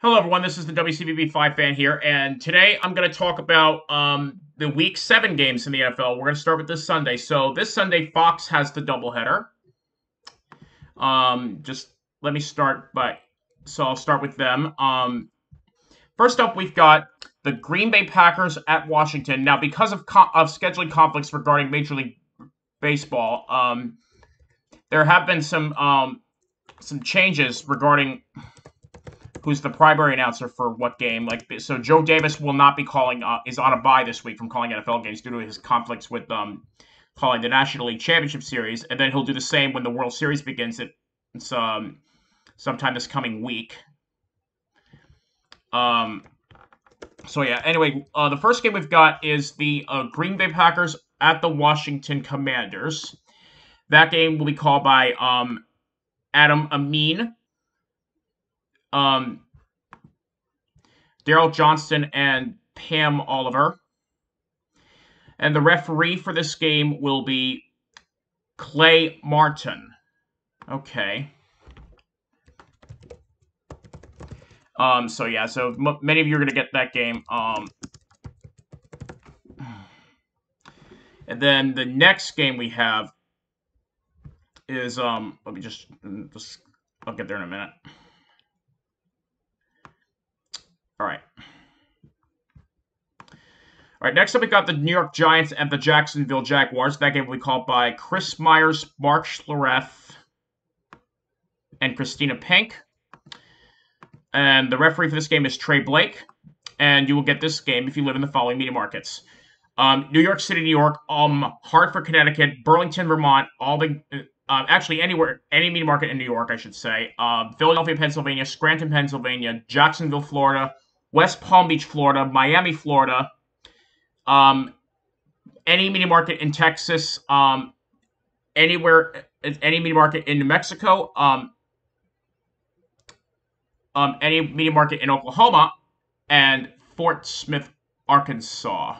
Hello, everyone. This is the WCVB5 fan here, and today I'm going to talk about the Week 7 games in the NFL. We're going to start with this Sunday. So this Sunday, Fox has the doubleheader. Just let me start, so I'll start with them. First up, we've got the Green Bay Packers at Washington. Now, because of scheduling conflicts regarding Major League Baseball, there have been some changes regarding who's the primary announcer for what game. So Joe Davis will not be calling, is on a bye this week from calling NFL games due to his conflicts with calling the National League Championship Series, and then he'll do the same when the World Series begins. It's sometime this coming week. So yeah, anyway, the first game we've got is the Green Bay Packers at the Washington Commanders. That game will be called by Adam Amin, Daryl Johnston, and Pam Oliver. And the referee for this game will be Clay Martin. Okay. So yeah, so many of you are going to get that game. And then the next game we have is, let me just, I'll get there in a minute. All right. All right, next up we got the New York Giants and the Jacksonville Jaguars. That game will be called by Chris Myers, Mark Schlereth, and Christina Pink. And the referee for this game is Trey Blake. And you will get this game if you live in the following media markets: New York City, New York, Hartford, Connecticut, Burlington, Vermont, Albany, actually anywhere, any media market in New York, I should say, Philadelphia, Pennsylvania, Scranton, Pennsylvania, Jacksonville, Florida, West Palm Beach, Florida, Miami, Florida, any media market in Texas, anywhere, any media market in New Mexico, any media market in Oklahoma, and Fort Smith, Arkansas.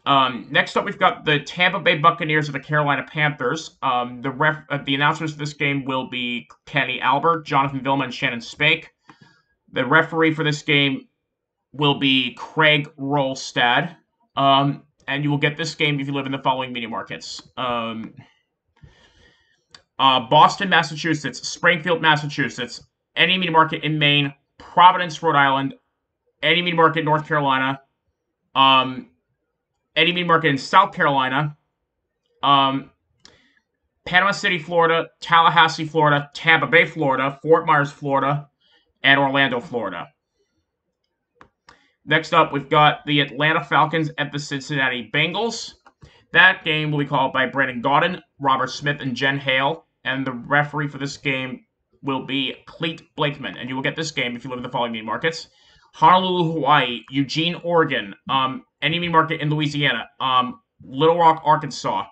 Next up, we've got the Tampa Bay Buccaneers and the Carolina Panthers. The announcers for this game will be Kenny Albert, Jonathan Vilma, and Shannon Spake. The referee for this game will be Craig Rolstad. And you will get this game if you live in the following media markets: Boston, Massachusetts, Springfield, Massachusetts, any media market in Maine, Providence, Rhode Island, any media market in North Carolina, any media market in South Carolina, Panama City, Florida, Tallahassee, Florida, Tampa Bay, Florida, Fort Myers, Florida, and Orlando, Florida. Next up, we've got the Atlanta Falcons at the Cincinnati Bengals. That game will be called by Brandon Gaudin, Robert Smith, and Jen Hale. And the referee for this game will be Cleet Blakeman. And you will get this game if you live in the following media markets: Honolulu, Hawaii, Eugene, Oregon, any media market in Louisiana, Little Rock, Arkansas,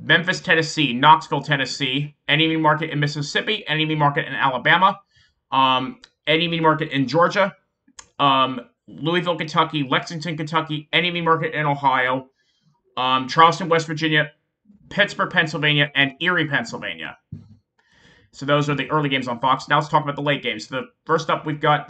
Memphis, Tennessee, Knoxville, Tennessee, any media market in Mississippi, any media market in Alabama, any media market in Georgia, Louisville, Kentucky, Lexington, Kentucky, any media market in Ohio, Charleston, West Virginia, Pittsburgh, Pennsylvania, and Erie, Pennsylvania. So those are the early games on Fox. Now let's talk about the late games. First up, we've got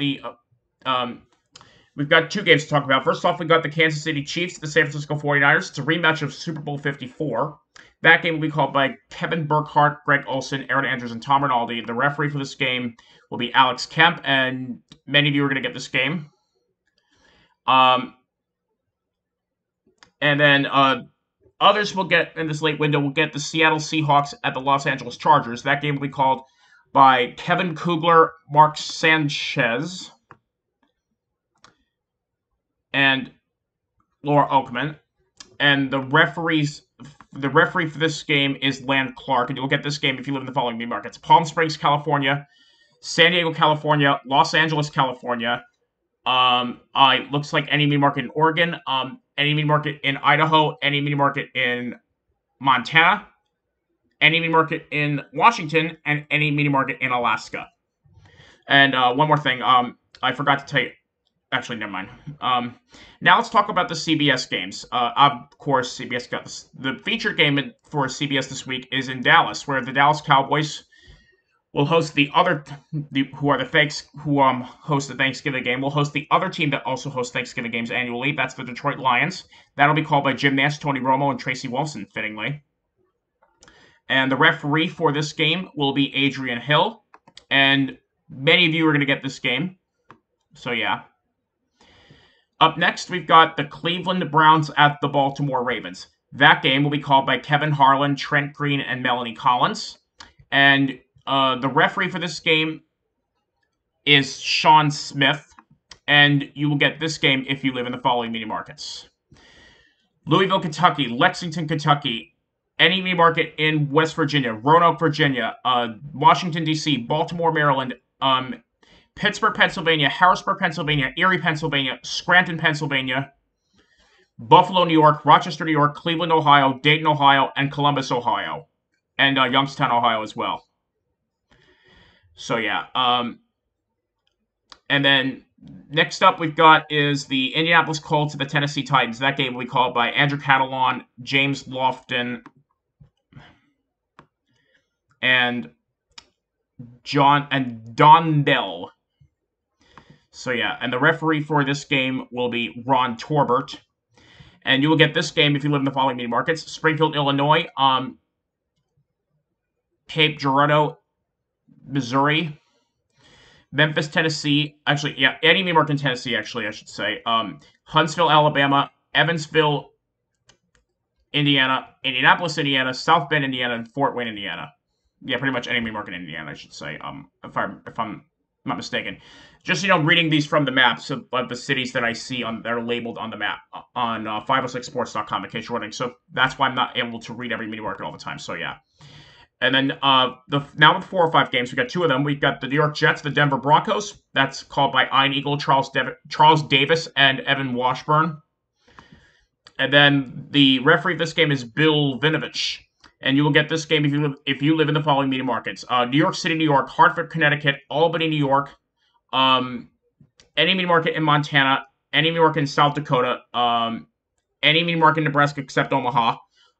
we've got two games to talk about. First off, we've got the Kansas City Chiefs, the San Francisco 49ers. It's a rematch of Super Bowl 54. That game will be called by Kevin Burkhardt, Greg Olson, Aaron Andrews, and Tom Rinaldi. The referee for this game will be Alex Kemp, and many of you are going to get this game. And then others will get, in this late window, will get the Seattle Seahawks at the Los Angeles Chargers. That game will be called by Kevin Kugler, Mark Sanchez, and Laura Oakman. And the referee for this game is Land Clark, and you'll get this game if you live in the following media markets: Palm Springs, California, San Diego, California, Los Angeles, California. It looks like any media market in Oregon, any media market in Idaho, any media market in Montana, any media market in Washington, and any media market in Alaska. And one more thing, I forgot to tell you. Actually, never mind. Now let's talk about the CBS games. Of course, CBS got this. The featured game for CBS this week is in Dallas, where the Dallas Cowboys will host who are the fakes who host the Thanksgiving game. Will host the other team that also hosts Thanksgiving games annually. That's the Detroit Lions. That'll be called by Jim Nantz, Tony Romo, and Tracy Wolfson, fittingly. And the referee for this game will be Adrian Hill. And many of you are going to get this game. So, yeah. Up next, we've got the Cleveland Browns at the Baltimore Ravens. That game will be called by Kevin Harlan, Trent Green, and Melanie Collins. And the referee for this game is Sean Smith. And you will get this game if you live in the following mini markets: Louisville, Kentucky; Lexington, Kentucky; any mini market in West Virginia; Roanoke, Virginia; Washington, D.C., Baltimore, Maryland; Pittsburgh, Pennsylvania; Harrisburg, Pennsylvania; Erie, Pennsylvania; Scranton, Pennsylvania; Buffalo, New York; Rochester, New York; Cleveland, Ohio; Dayton, Ohio; and Columbus, Ohio. And Youngstown, Ohio as well. So, yeah. And then next up we've got is the Indianapolis Colts and the Tennessee Titans. That game will be called by Andrew Catalon, James Lofton, and Don Dell. So, yeah. And the referee for this game will be Ron Torbert. And you will get this game if you live in the following mini markets: Springfield, Illinois; Cape Girardeau, Missouri; Memphis, Tennessee. Actually, yeah, any mini market in Tennessee, actually, I should say. Huntsville, Alabama; Evansville, Indiana; Indianapolis, Indiana; South Bend, Indiana; and Fort Wayne, Indiana. Yeah, pretty much any mini market in Indiana, I should say. If I'm not mistaken. Just, reading these from the maps of the cities that I see that are labeled on the map on 506sports.com in case you're wondering. So that's why I'm not able to read every mini market all the time. So, yeah. And then now with 4 or 5 games, we got 2 of them. We've got the New York Jets, the Denver Broncos. That's called by Ian Eagle, Charles Davis, and Evan Washburn. And then the referee of this game is Bill Vinovich. And you will get this game if you live in the following mini markets: New York City, New York; Hartford, Connecticut; Albany, New York; any mini market in Montana; any mini market in South Dakota; any mini market in Nebraska except Omaha;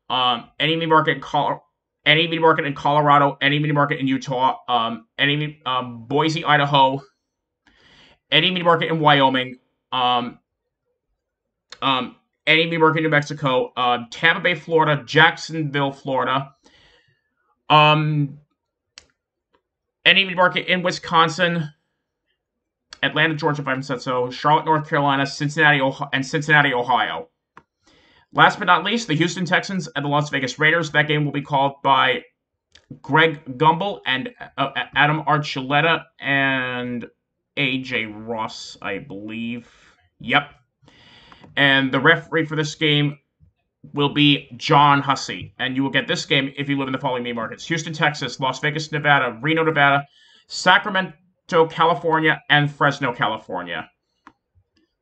any mini market in Colorado; any mini market in Colorado; any mini market in Utah; any Boise, Idaho; any mini market in Wyoming; any mini market in New Mexico; Tampa Bay, Florida; Jacksonville, Florida; any mini market in Wisconsin; Atlanta, Georgia, if I haven't said so; Charlotte, North Carolina; Cincinnati, Ohio. Last but not least, the Houston Texans and the Las Vegas Raiders. That game will be called by Greg Gumbel and Adam Archuleta and A.J. Ross, I believe. Yep. And the referee for this game will be John Hussey. And you will get this game if you live in the following mini markets: Houston, Texas; Las Vegas, Nevada; Reno, Nevada; Sacramento, California; and Fresno, California.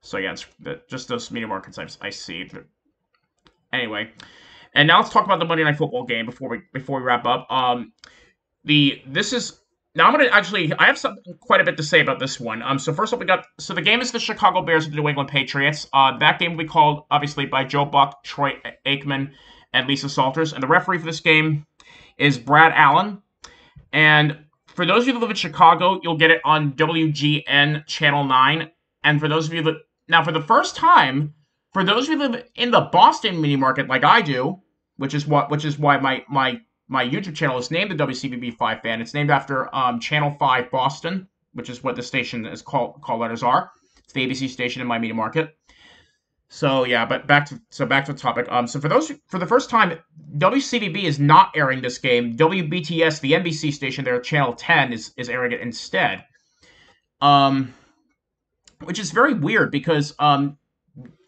So, yeah, it's just those mini markets I see. Anyway, and now let's talk about the Monday Night Football game before we wrap up. I have quite a bit to say about this one. So first up, the game is the Chicago Bears and the New England Patriots. That game will be called obviously by Joe Buck, Troy Aikman, and Lisa Salters. And the referee for this game is Brad Allen. And for those of you that live in Chicago, you'll get it on WGN Channel 9. And for those of you that now for the first time. For those of you that live in the Boston mini market like I do, which is why my YouTube channel is named the WCBB 5 Fan. It's named after Channel 5 Boston, which is what the station is call letters are. It's the ABC station in my media market. So yeah, but back to the topic. So for the first time, WCBB is not airing this game. WBTS, the NBC station, their Channel 10 is airing it instead. Which is very weird because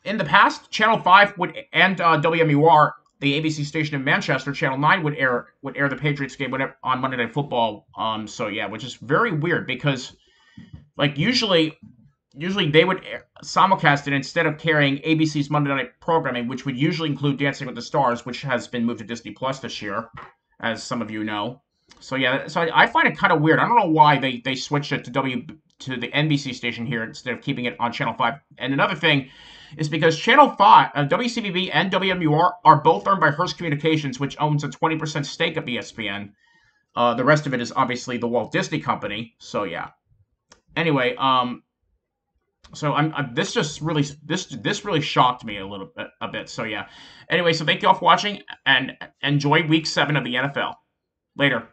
in the past, Channel 5 and WMUR, the ABC station in Manchester, Channel 9 would air the Patriots game on Monday Night Football. So yeah, which is very weird because like usually they would simulcast it instead of carrying ABC's Monday Night programming, which would usually include Dancing with the Stars, which has been moved to Disney Plus this year, as some of you know. So yeah, I find it kind of weird. I don't know why they switched it to the NBC station here instead of keeping it on Channel 5. And another thing is because Channel 5, WCBB and WMUR are both owned by Hearst Communications, which owns a 20% stake of ESPN. The rest of it is obviously the Walt Disney Company. So yeah. Anyway, so this just really this really shocked me a bit. So yeah. Anyway, so thank you all for watching and enjoy Week 7 of the NFL. Later.